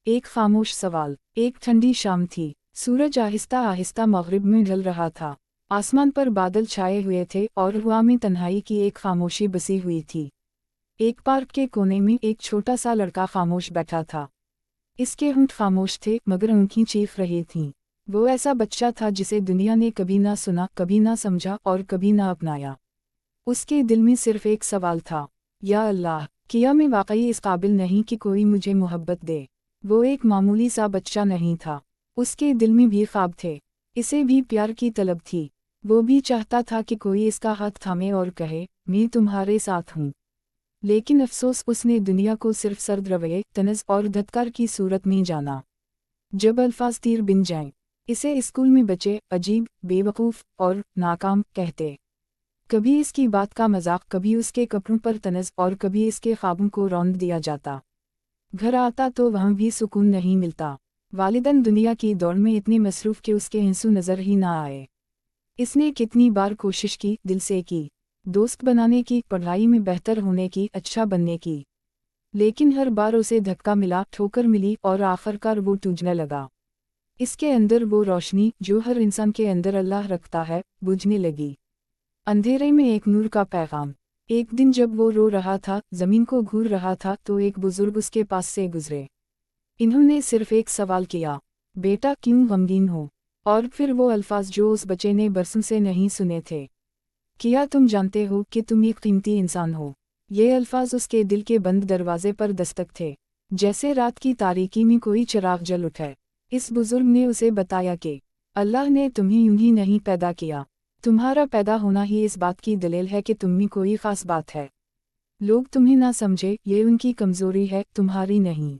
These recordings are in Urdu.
ایک خاموش سوال۔ ایک ٹھنڈی شام تھی، سورج آہستہ آہستہ مغرب میں ڈھل رہا تھا، آسمان پر بادل چھائے ہوئے تھے اور ہوا میں تنہائی کی ایک خاموشی بسی ہوئی تھی۔ ایک پارک کے کونے میں ایک چھوٹا سا لڑکا خاموش بیٹھا تھا۔ اس کے ہونٹ خاموش تھے مگر آنکھیں چیخ رہی تھیں۔ وہ ایسا بچہ تھا جسے دنیا نے کبھی نہ سنا، کبھی نہ سمجھا اور کبھی نہ اپنایا۔ اس کے دل میں صرف ایک سوال تھا، یا اللہ، کیا میں واقعی اس قابل نہیں کہ کوئی مجھے محبت دے؟ وہ ایک معمولی سا بچہ نہیں تھا، اس کے دل میں بھی خواب تھے، اسے بھی پیار کی طلب تھی۔ وہ بھی چاہتا تھا کہ کوئی اس کا ہاتھ تھامے اور کہے، میں تمہارے ساتھ ہوں۔ لیکن افسوس، اس نے دنیا کو صرف سرد رویے، طنز اور دھتکار کی صورت میں جانا۔ جب الفاظ تیر بن جائیں، اسے اسکول میں بچے عجیب، بے وقوف اور ناکام کہتے۔ کبھی اس کی بات کا مذاق، کبھی اس کے کپڑوں پر طنز اور کبھی اس کے خوابوں کو روند دیا جاتا۔ گھر آتا تو وہاں بھی سکون نہیں ملتا۔ والدین دنیا کی دوڑ میں اتنے مصروف کہ اس کے آنسو نظر ہی نہ آئے۔ اس نے کتنی بار کوشش کی، دل سے کی، دوست بنانے کی، پڑھائی میں بہتر ہونے کی، اچھا بننے کی، لیکن ہر بار اسے دھکا ملا، ٹھوکر ملی اور آخرکار وہ ٹوٹنے لگا۔ اس کے اندر وہ روشنی جو ہر انسان کے اندر اللہ رکھتا ہے، بجھنے لگی۔ اندھیرے میں ایک نور کا پیغام۔ ایک دن جب وہ رو رہا تھا، زمین کو گھور رہا تھا، تو ایک بزرگ اس کے پاس سے گزرے۔ انہوں نے صرف ایک سوال کیا، بیٹا کیوں غمگین ہو؟ اور پھر وہ الفاظ جو اس بچے نے برسوں سے نہیں سنے تھے، کیا تم جانتے ہو کہ تم ایک قیمتی انسان ہو؟ یہ الفاظ اس کے دل کے بند دروازے پر دستک تھے، جیسے رات کی تاریکی میں کوئی چراغ جل اٹھے۔ اس بزرگ نے اسے بتایا کہ اللہ نے تمہیں یوں ہی نہیں پیدا کیا، تمہارا پیدا ہونا ہی اس بات کی دلیل ہے کہ تم میں کوئی خاص بات ہے۔ لوگ تمہیں نہ سمجھے، یہ ان کی کمزوری ہے، تمہاری نہیں۔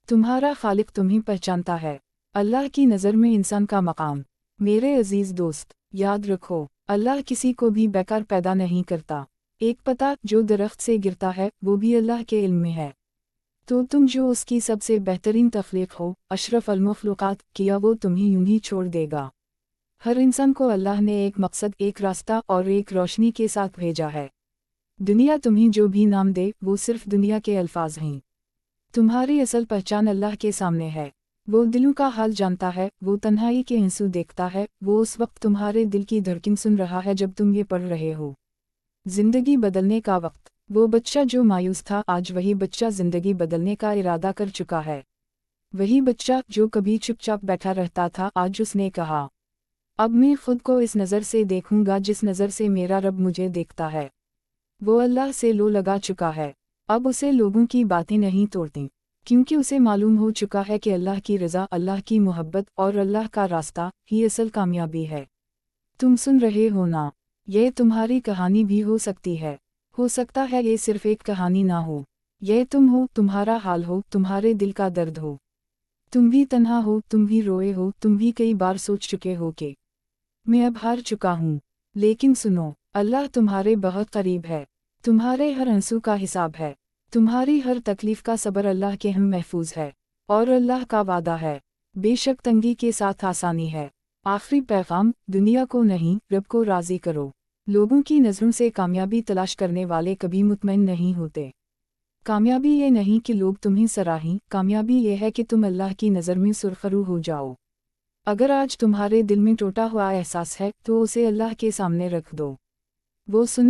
تمہارا خالق تمہیں پہچانتا ہے۔ اللہ کی نظر میں انسان کا مقام۔ میرے عزیز دوست، یاد رکھو، اللہ کسی کو بھی بیکار پیدا نہیں کرتا۔ ایک پتا جو درخت سے گرتا ہے، وہ بھی اللہ کے علم میں ہے۔ تو تم جو اس کی سب سے بہترین تخلیق ہو، اشرف المخلوقات، کیا وہ تمہیں یوں ہی چھوڑ دے گا؟ ہر انسان کو اللہ نے ایک مقصد، ایک راستہ اور ایک روشنی کے ساتھ بھیجا ہے۔ دنیا تمہیں جو بھی نام دے، وہ صرف دنیا کے الفاظ ہیں۔ تمہاری اصل پہچان اللہ کے سامنے ہے۔ وہ دلوں کا حال جانتا ہے، وہ تنہائی کے آنسو دیکھتا ہے، وہ اس وقت تمہارے دل کی دھڑکن سن رہا ہے جب تم یہ پڑھ رہے ہو۔ زندگی بدلنے کا وقت۔ وہ بچہ جو مایوس تھا، آج وہی بچہ زندگی بدلنے کا ارادہ کر چکا ہے۔ وہی بچہ جو کبھی چپ چاپ بیٹھا رہتا تھا، آج اس نے کہا، اب میں خود کو اس نظر سے دیکھوں گا جس نظر سے میرا رب مجھے دیکھتا ہے۔ وہ اللہ سے لو لگا چکا ہے۔ اب اسے لوگوں کی باتیں نہیں توڑتیں، کیونکہ اسے معلوم ہو چکا ہے کہ اللہ کی رضا، اللہ کی محبت اور اللہ کا راستہ ہی اصل کامیابی ہے۔ تم سن رہے ہو نا، یہ تمہاری کہانی بھی ہو سکتی ہے۔ ہو سکتا ہے یہ صرف ایک کہانی نہ ہو، یہ تم ہو، تمہارا حال ہو، تمہارے دل کا درد ہو۔ تم بھی تنہا ہو، تم بھی روئے ہو، تم بھی کئی بار سوچ چکے ہو کہ میں اب ہار چکا ہوں۔ لیکن سنو، اللہ تمہارے بہت قریب ہے۔ تمہارے ہر آنسو کا حساب ہے، تمہاری ہر تکلیف کا صبر اللہ کے ہم محفوظ ہے، اور اللہ کا وعدہ ہے، بے شک تنگی کے ساتھ آسانی ہے۔ آخری پیغام، دنیا کو نہیں، رب کو راضی کرو۔ لوگوں کی نظروں سے کامیابی تلاش کرنے والے کبھی مطمئن نہیں ہوتے۔ کامیابی یہ نہیں کہ لوگ تمہیں سراہیں، کامیابی یہ ہے کہ تم اللہ کی نظر میں سرخرو ہو جاؤ۔ اگر آج تمہارے دل میں ٹوٹا ہوا احساس ہے، تو اسے اللہ کے سامنے رکھ دو۔ وہ سننے